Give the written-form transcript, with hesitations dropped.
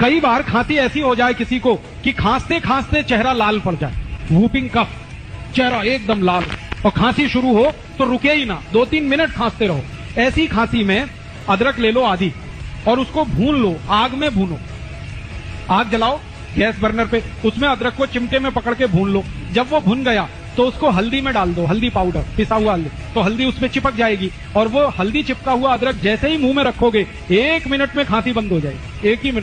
कई बार खांसी ऐसी हो जाए किसी को कि खांसते खांसते चेहरा लाल पड़ जाए, वूपिंग कफ, चेहरा एकदम लाल, और खांसी शुरू हो तो रुके ही ना, 2-3 मिनट खांसते रहो। ऐसी खांसी में अदरक ले लो आधी और उसको भून लो, आग में भूनो। आग जलाओ गैस बर्नर पे, उसमें अदरक को चिमटे में पकड़ के भून लो। जब वो भुन गया तो उसको हल्दी में डाल दो, हल्दी पाउडर, पिसा हुआ हल्दी, तो हल्दी उसमें चिपक जाएगी और वो हल्दी चिपका हुआ अदरक जैसे ही मुंह में रखोगे 1 मिनट में खांसी बंद हो जाएगी, 1 ही मिनट।